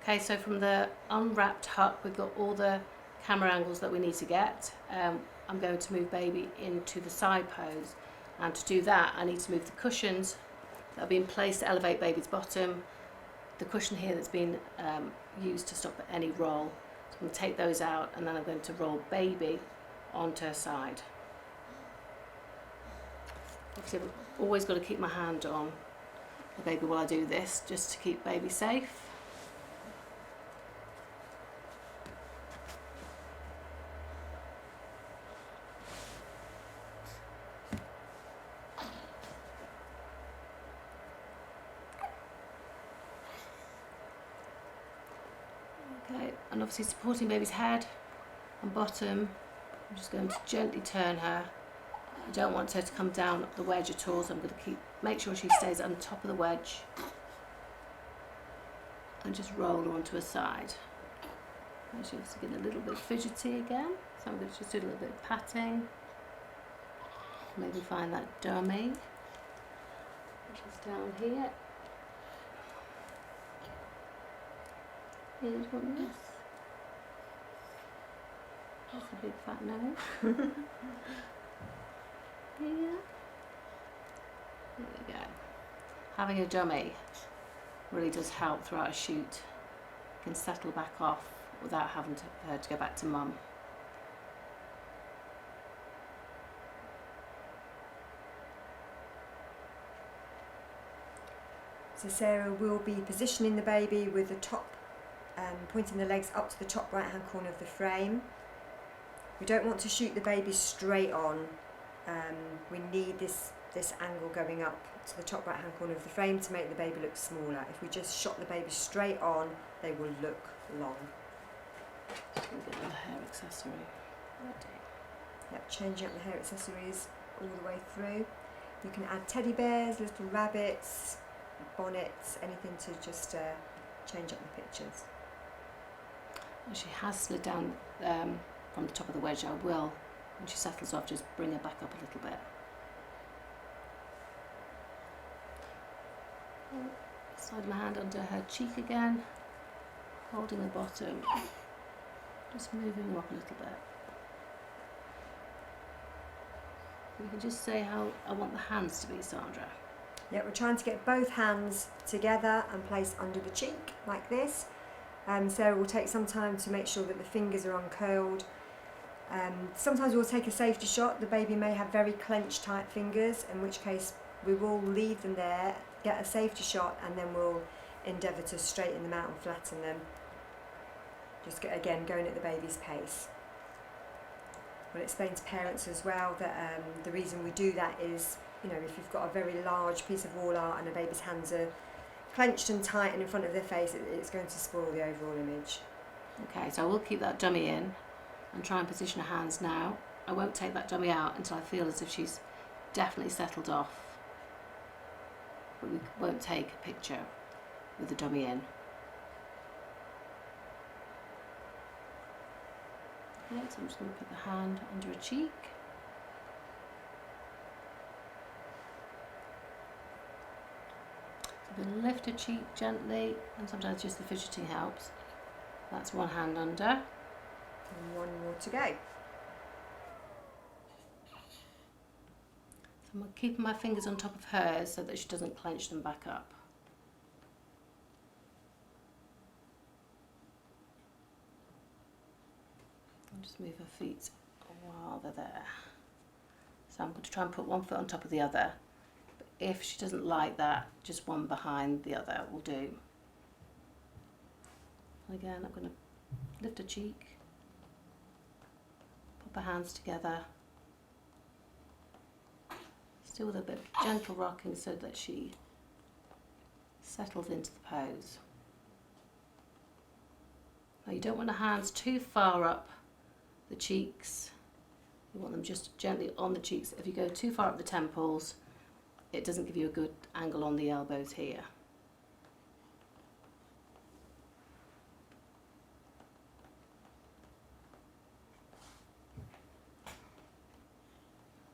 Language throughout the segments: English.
Okay, so from the unwrapped Huck, we've got all the camera angles that we need to get. I'm going to move baby into the side pose, and to do that I need to move the cushions that have been placed to elevate baby's bottom, the cushion here that's been used to stop any roll. So I'm going to take those out, and then I'm going to roll baby onto her side. Obviously I've always got to keep my hand on the baby while I do this, just to keep baby safe. Okay, and obviously supporting baby's head and bottom, I'm just going to gently turn her. I don't want her to come down up the wedge at all, so I'm going to make sure she stays on top of the wedge and just roll her onto her side. And she's getting a little bit fidgety again, so I'm going to just do a little bit of patting. Maybe find that dummy, which is down here. Here's one this. That's a big fat nose. Here. There we go. Having a dummy really does help throughout a shoot. You can settle back off without having to go back to mum. So Sarah will be positioning the baby with the top, pointing the legs up to the top right hand corner of the frame. We don't want to shoot the baby straight on. We need this angle going up to the top right hand corner of the frame to make the baby look smaller. If we just shot the baby straight on, they will look long. Just going to get the hair accessory ready. Yep, changing up the hair accessories all the way through. You can add teddy bears, little rabbits, bonnets, anything to just change up the pictures. Well, she has slid down from the top of the wedge. I will, when she settles off, just bring her back up a little bit. Slide my hand under her cheek again, holding the bottom, just moving her up a little bit. You can just say how I want the hands to be, Sandra. Yeah, we're trying to get both hands together and placed under the cheek like this. So we'll take some time to make sure that the fingers are uncurled. Sometimes we'll take a safety shot. The baby may have very clenched tight fingers, in which case we will leave them there, get a safety shot, and then we'll endeavour to straighten them out and flatten them. Just again going at the baby's pace. We'll explain to parents as well that the reason we do that is, you know, if you've got a very large piece of wall art and a baby's hands are clenched and tight and in front of their face, it's going to spoil the overall image. Okay, so I will keep that dummy in and try and position her hands now. I won't take that dummy out until I feel as if she's definitely settled off. But we won't take a picture with the dummy in. Okay, so I'm just going to put the hand under her cheek. So I'm going to lift her cheek gently, and sometimes just the fidgeting helps. That's one hand under. And one more to go. So I'm keeping my fingers on top of hers so that she doesn't clench them back up. I'll just move her feet while they're there. So I'm going to try and put one foot on top of the other. But if she doesn't like that, just one behind the other will do. And again, I'm going to lift her cheek, pop her hands together, still with a bit of gentle rocking so that she settles into the pose. Now you don't want her hands too far up the cheeks. You want them just gently on the cheeks. If you go too far up the temples, it doesn't give you a good angle on the elbows here.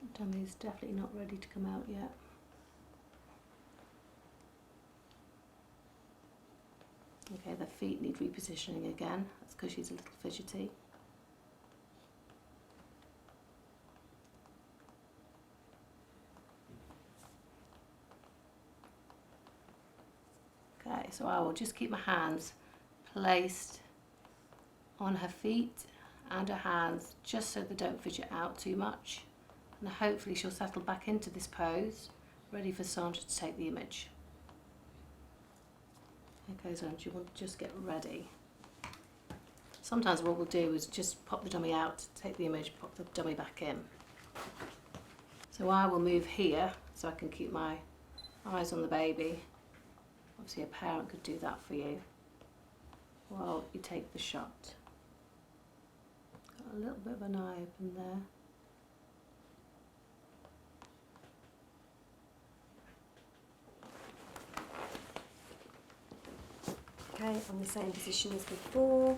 The dummy's definitely not ready to come out yet. Okay, the feet need repositioning again. That's because she's a little fidgety. Okay, so I will just keep my hands placed on her feet and her hands just so they don't fidget out too much, and hopefully she'll settle back into this pose, ready for Sandra to take the image. Okay, Sandra, you want to just get ready. Sometimes what we'll do is just pop the dummy out, take the image, pop the dummy back in. So I will move here so I can keep my eyes on the baby. Obviously a parent could do that for you while you take the shot. Got a little bit of an eye open there. Okay, on the same position as before.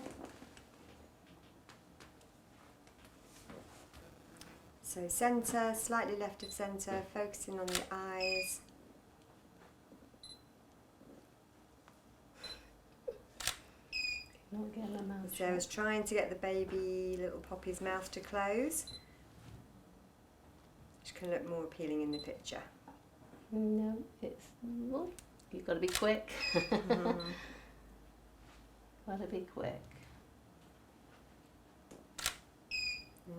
So centre, slightly left of centre, focusing on the eyes. Not getting her mouth So I was shut. trying to get the baby little Poppy's mouth to close, which can look more appealing in the picture. No, it's well, you've got to be quick. Got to be quick.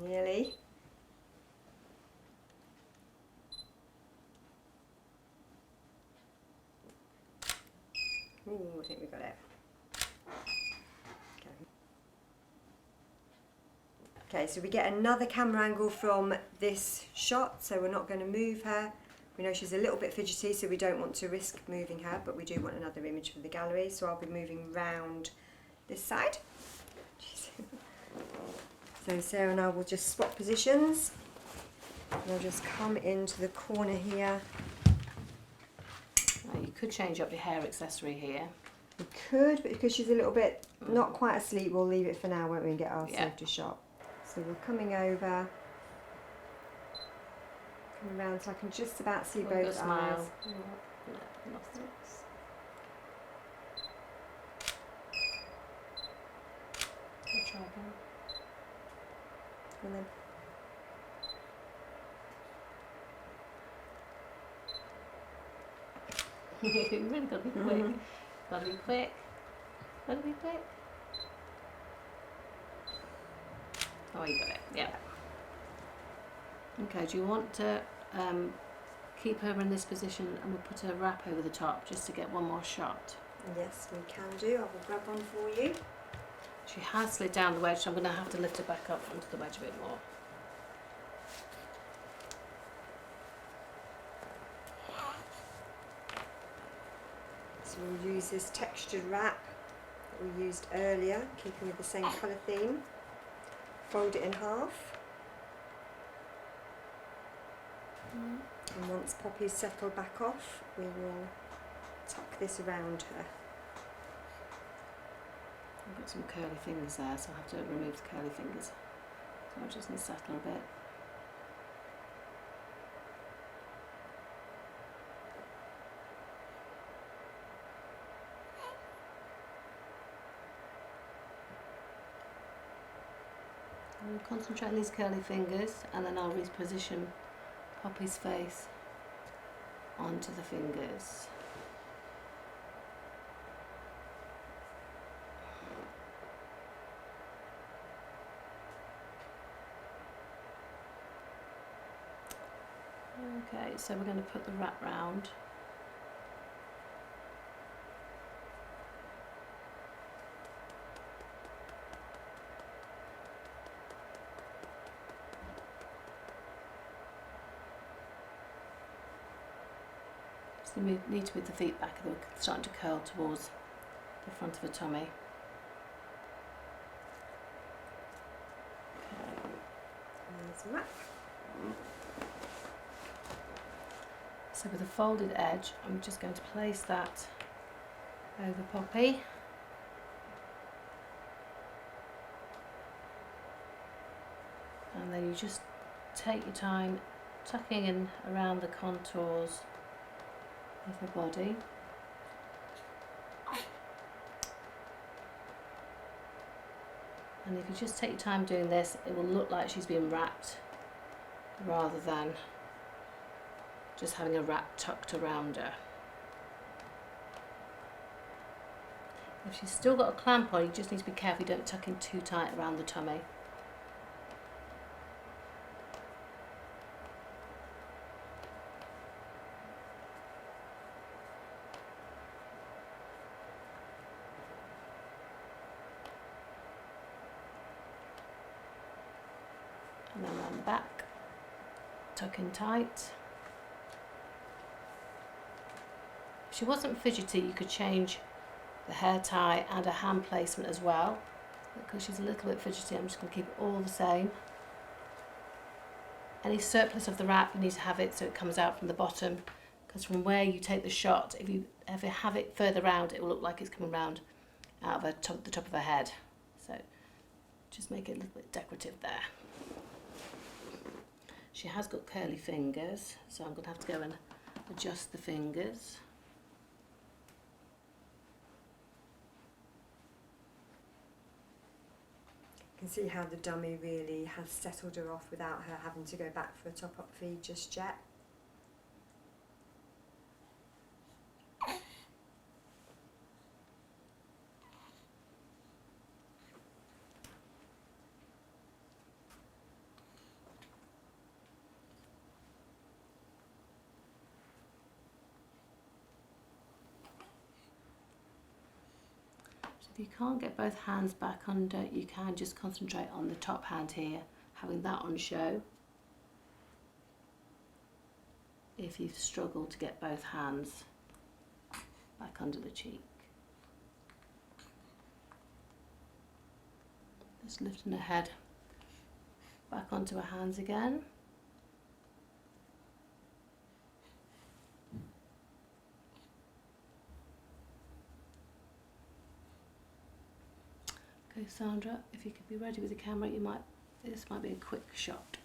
Nearly. Ooh, I think we got it. Okay, so we get another camera angle from this shot, so we're not going to move her. We know she's a little bit fidgety, so we don't want to risk moving her, but we do want another image for the gallery, so I'll be moving round this side. So Sarah and I will just swap positions. And I'll just come into the corner here. Now, you could change up your hair accessory here. We could, but because she's a little bit not quite asleep, we'll leave it for now, won't we, and get our safety shot. So we're coming over, coming around, so I can just about see both eyes. Smile. No, nostrils. I'll try again. And then You've really got to be quick. Got to be quick. Got to be quick. Oh, you got it. Yeah. Okay. Do you want to keep her in this position, and we'll put a wrap over the top just to get one more shot? yes, we can do. I will grab one for you. She has slid down the wedge, so I'm going to have to lift her back up onto the wedge a bit more. So we'll use this textured wrap that we used earlier, keeping with the same colour theme. Fold it in half. And once Poppy's settled back off, we will tuck this around her. I've got some curly fingers there, so I'll have to remove the curly fingers. So I'll just need to settle a bit. I'll concentrate on these curly fingers, and then I'll reposition Poppy's face onto the fingers. Okay, so we're going to put the wrap round. So you need to move the feet back, they're starting to curl towards the front of the tummy. Okay. There's the wrap. So with a folded edge, I'm just going to place that over Poppy. And then you just take your time tucking in around the contours of the body. And if you just take your time doing this, it will look like she's being wrapped rather than just having a wrap tucked around her. If she's still got a clamp on, you just need to be careful you don't tuck in too tight around the tummy. And then round the back, tuck in tight. If she wasn't fidgety, you could change the hair tie and a hand placement as well. Because she's a little bit fidgety, I'm just going to keep it all the same. Any surplus of the wrap, you need to have it so it comes out from the bottom, because from where you take the shot, if you ever have it further round, it will look like it's coming round out of the top of her head. So just make it a little bit decorative there. She has got curly fingers, so I'm going to have to go and adjust the fingers. You can see how the dummy really has settled her off without her having to go back for a top-up feed just yet. If you can't get both hands back under, you can just concentrate on the top hand here, having that on show. If you've struggled to get both hands back under the cheek. Just lifting her head back onto her hands again. Okay, Sandra, if you could be ready with the camera, this might be a quick shot.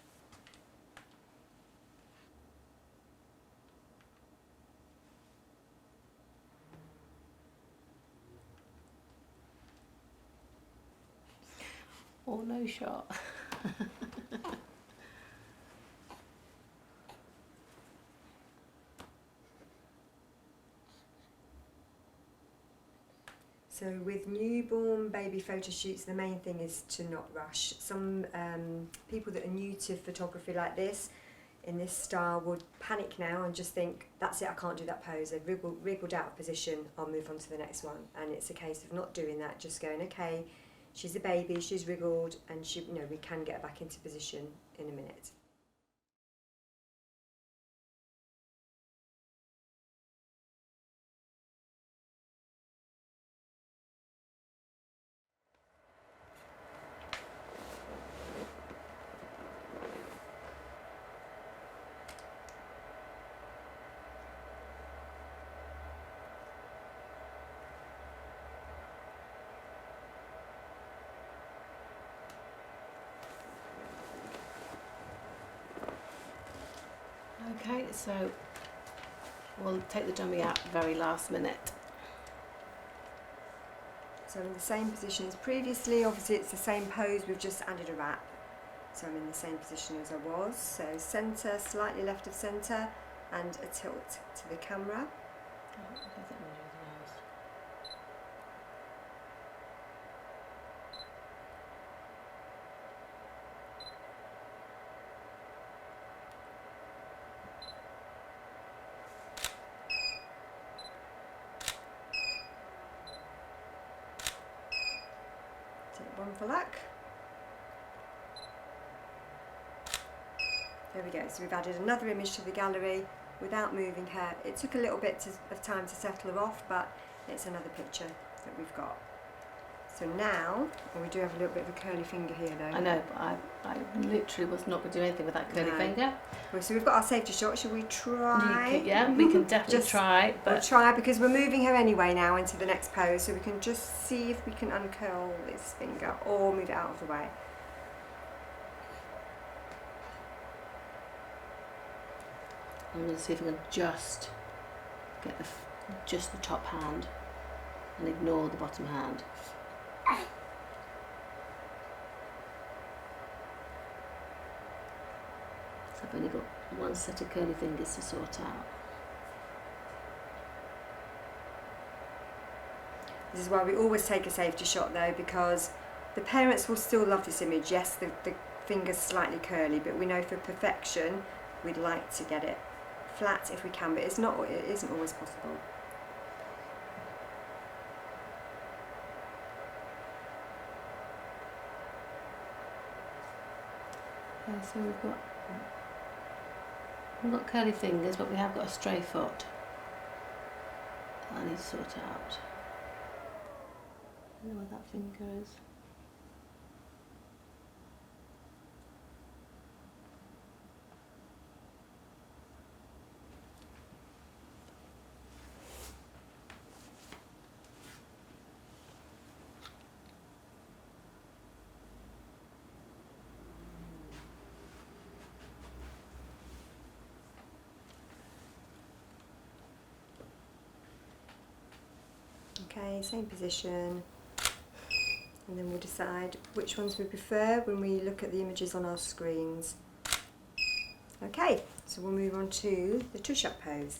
Or no shot. So with newborn baby photo shoots, the main thing is to not rush. Some people that are new to photography like this, in this style, would panic now and just think, that's it, I can't do that pose. They've wriggled out of position, I'll move on to the next one. And it's a case of not doing that, just going, okay, she's a baby, she's wriggled, and we can get her back into position in a minute. Okay, so we'll take the dummy out very last minute. So I'm in the same position as previously. Obviously it's the same pose, we've just added a wrap. So I'm in the same position as I was. So centre, slightly left of centre, and a tilt to the camera. One for luck. There we go, so we've added another image to the gallery without moving her. It took a little bit of time to settle her off, but it's another picture that we've got. So now, we do have a little bit of a curly finger here though. I know, but I literally was not going to do anything with that curly finger. Well, so we've got our safety shot, shall we try? Yeah, we can definitely try. But we'll try because we're moving her anyway now into the next pose, so we can just see if we can uncurl this finger or move it out of the way. I'm going to see if I can just get just the top hand and ignore the bottom hand. So I've only got one set of curly fingers to sort out. This is why we always take a safety shot though, because the parents will still love this image. Yes, the finger's slightly curly, but we know for perfection we'd like to get it flat if we can, but it isn't always possible. Okay, so we've got curly fingers, but we have got a stray foot that I need to sort out. I don't know where that finger is. Okay, same position, and then we'll decide which ones we prefer when we look at the images on our screens. Okay, so we'll move on to the tush-up pose.